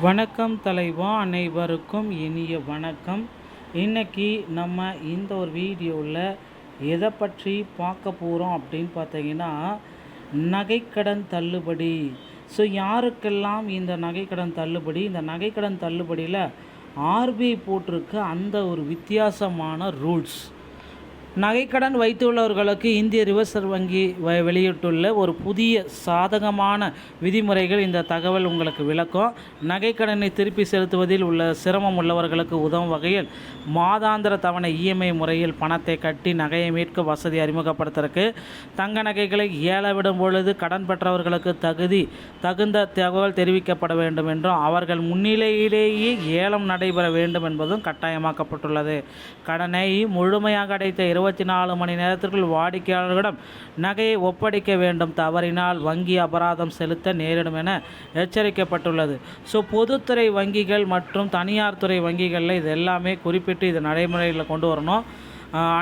வணக்கம் தலைவா, அனைவருக்கும் இனிய வணக்கம். இன்றைக்கி நம்ம இந்த ஒரு வீடியோவில் எதை பற்றி பார்க்க போகிறோம் அப்படின்னு பார்த்தீங்கன்னா, நகைக்கடன் தள்ளுபடி. ஸோ யாருக்கெல்லாம் இந்த நகைக்கடன் தள்ளுபடி, இந்த நகைக்கடன் தள்ளுபடியில் ஆர்பிஐ போட்டிருக்க அந்த ஒரு வித்தியாசமான ரூல்ஸ். நகைக்கடன் வைத்துள்ளவர்களுக்கு இந்திய ரிசர்வ் வங்கி வெளியிட்டுள்ள ஒரு புதிய சாதகமான விதிமுறைகள் இந்த தகவல் உங்களுக்கு விளக்கும். நகைக்கடனை திருப்பி செலுத்துவதில் உள்ள சிரமம் உள்ளவர்களுக்கு உதவும் வகையில் மாதாந்திர தவணை இஎம்ஐ முறையில் பணத்தை கட்டி நகையை மீட்க வசதி அறிமுகப்படுத்துறதுக்கு, தங்க நகைகளை ஏல விடும் பொழுது கடன் பெற்றவர்களுக்கு தகுந்த தகவல் தெரிவிக்கப்பட வேண்டும் என்றும், அவர்கள் முன்னிலையிலேயே ஏலம் நடைபெற வேண்டும் என்பதும் கட்டாயமாக்கப்பட்டுள்ளது. கடனை முழுமையாக அடைத்த 24 மணி நேரத்திற்குள் வாடிக்கையாளர்களிடம் நகையை ஒப்படைக்க வேண்டும். தவறினால் வங்கி அபராதம் செலுத்த நேரிடும் என எச்சரிக்கப்பட்டுள்ளது. ஸோ பொதுத்துறை வங்கிகள் மற்றும் தனியார் துறை வங்கிகளில் இது எல்லாமே குறிப்பிட்டு இது நடைமுறையில் கொண்டு வரணும்.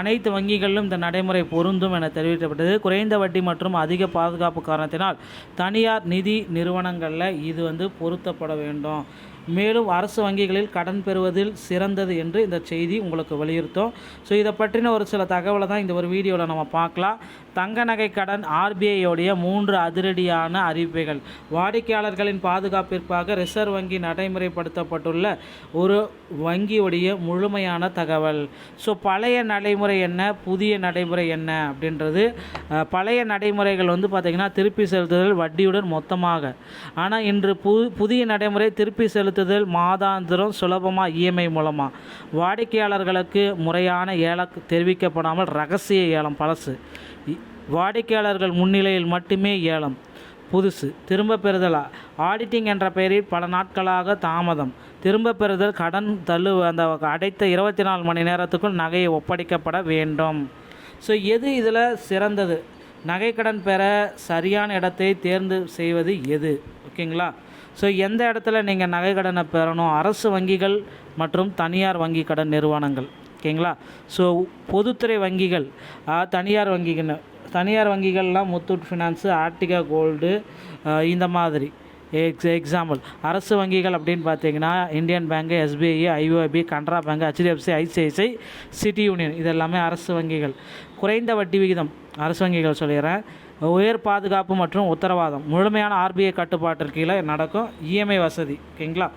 அனைத்து வங்கிகளிலும் இந்த நடைமுறை பொருந்தும் என தெரிவிக்கப்பட்டது. குறைந்த வட்டி மற்றும் அதிக பாதுகாப்பு காரணத்தினால் தனியார் நிதி நிறுவனங்களில் இது பொருத்தப்பட வேண்டும். மேலும் அரசு வங்கிகளில் கடன் பெறுவதில் சிறந்தது என்று இந்த செய்தி உங்களுக்கு வலியுறுத்தும். ஸோ இதை பற்றின ஒரு சில தகவலை தான் இந்த ஒரு வீடியோவில் நம்ம பார்க்கலாம். தங்க நகை கடன் ஆர்பிஐயோடைய 3 அதிரடியான அறிவிப்புகள். வாடிக்கையாளர்களின் பாதுகாப்பிற்காக ரிசர்வ் வங்கி நடைமுறைப்படுத்தப்பட்டுள்ள ஒரு வங்கியுடைய முழுமையான தகவல். ஸோ பழைய நடைமுறை என்ன, புதிய நடைமுறை என்ன அப்படின்றது. பழைய நடைமுறைகள் பார்த்திங்கன்னா திருப்பி செலுத்துதல் வட்டியுடன் மொத்தமாக. ஆனால் இன்று புதிய நடைமுறை திருப்பி செலுத்துதல் மாதாந்திரம் சுலபமாக இஎம்ஐ மூலமாக. வாடிக்கையாளர்களுக்கு முறையான ஏலம் தெரிவிக்கப்படாமல் ரகசிய ஏலம் பழசு. வாடிக்கையாளர்கள் முன்னிலையில் மட்டுமே ஏலம் புதுசு. திரும்ப பெறுதல் ஆடிட்டிங் என்ற பெயரில் பல நாட்களாக தாமதம். திரும்ப பெறுதல் கடன் அடைத்த 24 மணி நேரத்துக்குள் நகையை ஒப்படைக்கப்பட வேண்டும். ஸோ எது இதில் சிறந்தது? நகைக்கடன் பெற சரியான இடத்தை தேர்ந்து செய்வது எது? ஓகேங்களா? ஸோ எந்த இடத்துல நீங்கள் நகைக்கடனை பெறணும்? அரசு வங்கிகள் மற்றும் தனியார் வங்கி கடன் நிறுவனங்கள். ஓகேங்களா? ஸோ பொதுத்துறை வங்கிகள், தனியார் வங்கிகள்லாம் முத்தூட் ஃபினான்ஸு, ஆர்டிகா கோல்டு, இந்த மாதிரி எக்ஸாம்பிள். அரசு வங்கிகள் அப்படின்னு பார்த்தீங்கன்னா இந்தியன் பேங்கு, எஸ்பிஐ, ஐஓஐபி, Canara Bank, HDFC, ICICI, City Union, இதெல்லாமே அரசு வங்கிகள். குறைந்த வட்டி விகிதம் அரசு வங்கிகள் சொல்லிடுறேன். உயர் பாதுகாப்பு மற்றும் உத்தரவாதம் முழுமையான ஆர்பிஐ கட்டுப்பாட்டிற்கு கீழே நடக்கும். இஎம்ஐ வசதி. ஓகேங்களா?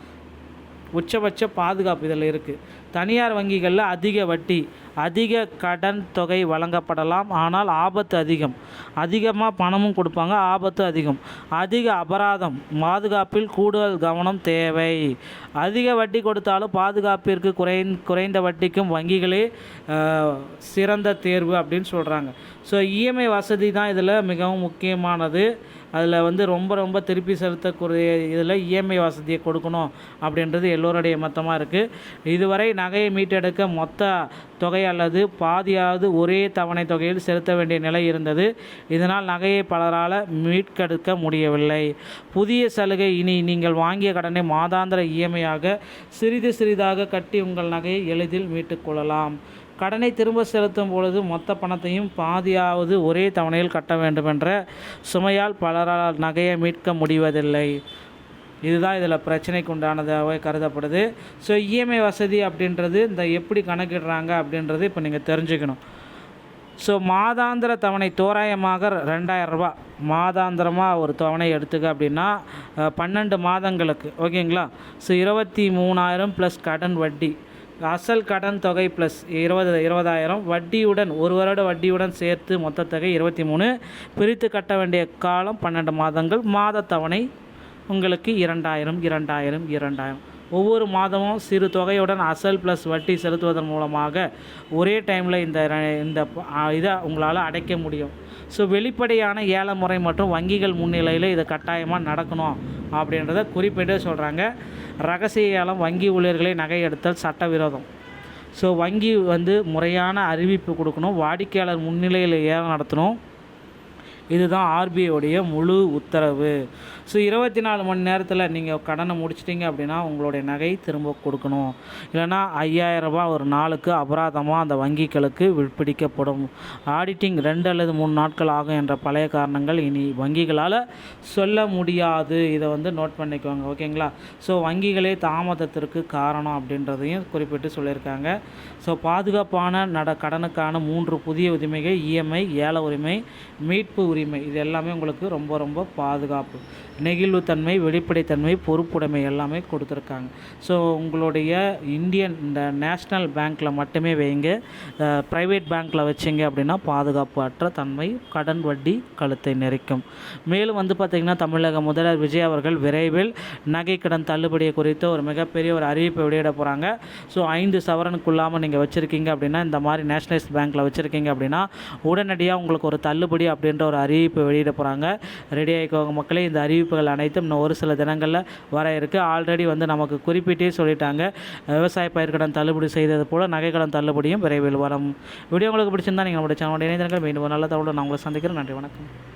உச்சபட்ச பாதுகாப்பு இதில் இருக்குது. தனியார் வங்கிகளில் அதிக வட்டி, அதிக கடன் தொகை வழங்கப்படலாம், ஆனால் ஆபத்து அதிகம். அதிகமாக பணமும் கொடுப்பாங்க, ஆபத்து அதிகம். அதிக அபராதம், பாதுகாப்பில் கூடுதல் கவனம் தேவை. அதிக வட்டி கொடுத்தாலும் பாதுகாப்பிற்கு குறைந்த வட்டிக்கும் வங்கிகளே சிறந்த தேர்வு அப்படின்னு சொல்கிறாங்க. ஸோ இஎம்ஐ வசதி தான் இதில் மிகவும் முக்கியமானது. அதில் ரொம்ப திருப்பி செலுத்தக்கூடிய இதில் இஎம்ஐ வசதியை கொடுக்கணும் அப்படின்றது எல்லோருடைய மொத்தமாக இருக்குது. இதுவரை நகையை மீட்டெடுக்க மொத்த தொகை அல்லது பாதியாவது ஒரே தவணை தொகையில் செலுத்த வேண்டிய நிலை இருந்தது. இதனால் நகையை பலரால் மீட்கெடுக்க முடியவில்லை. புதிய சலுகை, இனி நீங்கள் வாங்கிய கடனை மாதாந்திர இஎம்ஐயாக சிறிதாக கட்டி உங்கள் நகையை எளிதில் மீட்டுக்கொள்ளலாம். கடனை திரும்ப செலுத்தும் பொழுது மொத்த பணத்தையும் பாதியாவது ஒரே தவணையில் கட்ட வேண்டுமென்ற சுமையால் பலரால் நகையை மீட்க முடிவதில்லை. இதுதான் இதில் பிரச்சனைக்கு உண்டானதாக கருதப்படுது. ஸோ இஎம்ஐ வசதி அப்படின்றது இந்த எப்படி கணக்கிடுறாங்க அப்படின்றது இப்போ நீங்கள் தெரிஞ்சுக்கணும். ஸோ மாதாந்திர தவணை தோராயமாக 2000 ரூபா மாதாந்திரமாக ஒரு தவணை எடுத்துக்க அப்படின்னா 12 மாதங்களுக்கு. ஓகேங்களா? ஸோ 23,000 ப்ளஸ் கடன் வட்டி. அசல் கடன் தொகை ப்ளஸ் 20,000 வட்டியுடன், ஒரு வருட வட்டியுடன் சேர்த்து மொத்த தொகை 23. பிரித்து கட்ட வேண்டிய காலம் 12 மாதங்கள். மாத தவணை உங்களுக்கு 2,000. ஒவ்வொரு மாதமும் சிறு தொகையுடன் அசல் ப்ளஸ் வட்டி செலுத்துவதன் மூலமாக ஒரே டைமில் இந்த இதை உங்களால் அடைக்க முடியும். ஸோ வெளிப்படையான ஏல முறை மற்றும் வங்கிகள் முன்னிலையில் இது கட்டாயமாக நடக்கணும் அப்படின்றத குறிப்பிட்டு சொல்கிறாங்க. ரகசிய ஏலம், வங்கி ஊழியர்களை நகை எடுத்தல் சட்டவிரோதம். ஸோ வங்கி முறையான அறிவிப்பு கொடுக்கணும், வாடிக்கையாளர் முன்னிலையில் ஏலம் நடத்தணும். இதுதான் ஆர்பிஐ உடைய முழு உத்தரவு. ஸோ 24 மணி நேரத்தில் நீங்கள் கடனை முடிச்சிட்டிங்க அப்படின்னா உங்களுடைய நகை திரும்ப கொடுக்கணும். இல்லைனா ரூ. 5000 ஒரு நாளுக்கு அபராதமாக அந்த வங்கிகளுக்கு பிடிக்கப்படும். ஆடிட்டிங் 2 அல்லது 3 நாட்கள் ஆகும் என்ற பழைய காரணங்கள் இனி வங்கிகளால் சொல்ல முடியாது. இதை நோட் பண்ணிக்கோங்க. ஓகேங்களா? ஸோ வங்கிகளே தாமதத்திற்கு காரணம் அப்படின்றதையும் குறிப்பிட்டு சொல்லியிருக்காங்க. ஸோ பாதுகாப்பான கடனுக்கான 3 புதிய உரிமைகள் இஎம்ஐ, ஏல உரிமை, மீட்பு உரிமை. இது எல்லாமே உங்களுக்கு ரொம்ப ரொம்ப பாதுகாப்பு. நெகிழ்வுத்தன்மை, வெளிப்படைத்தன்மை, பொறுப்புடைமை எல்லாமே கொடுத்துருக்காங்க. ஸோ உங்களுடைய இந்த நேஷ்னல் பேங்க்கில் மட்டுமே வைங்க. ப்ரைவேட் பேங்க்கில் வச்சிங்க அப்படின்னா பாதுகாப்பு அற்ற தன்மை, கடன் வட்டி கழுத்தை நெரிக்கும். மேலும் பார்த்திங்கன்னா தமிழக முதல்வர் விஜய் அவர்கள் விரைவில் நகை கடன் தள்ளுபடியை குறித்து ஒரு மிகப்பெரிய ஒரு அறிவிப்பை வெளியிட போகிறாங்க. ஸோ 5 சவரனுக்குள்ளாமல் நீங்கள் வச்சுருக்கீங்க அப்படின்னா, இந்த மாதிரி நேஷனலைஸ்ட் பேங்க்கில் வச்சுருக்கீங்க அப்படின்னா உடனடியாக உங்களுக்கு ஒரு தள்ளுபடி அப்படின்ற ஒரு அறிவிப்பை வெளியிட போகிறாங்க. ரெடி ஆகிக்கோங்க மக்களே. இந்த அறிவிப்புகள் அனைத்தும் இன்னும் ஒரு சில தினங்களில் வர இருக்குது. ஆல்ரெடி நமக்கு குறிப்பிட்டே சொல்லிட்டாங்க. விவசாய பயிர்க்கடன் தள்ளுபடி செய்தது போல் நகைக்கடன் தள்ளுபடியும் விரைவில் வரும். வீடியோ உங்களுக்கு பிடிச்சிருந்தா நீங்கள் நம்மளுடைய சேனலோட இணைந்திருங்கள். மீண்டும் ஒரு நல்ல தகவலோடு நான் உங்களை சந்திக்கிறேன். நன்றி, வணக்கம்.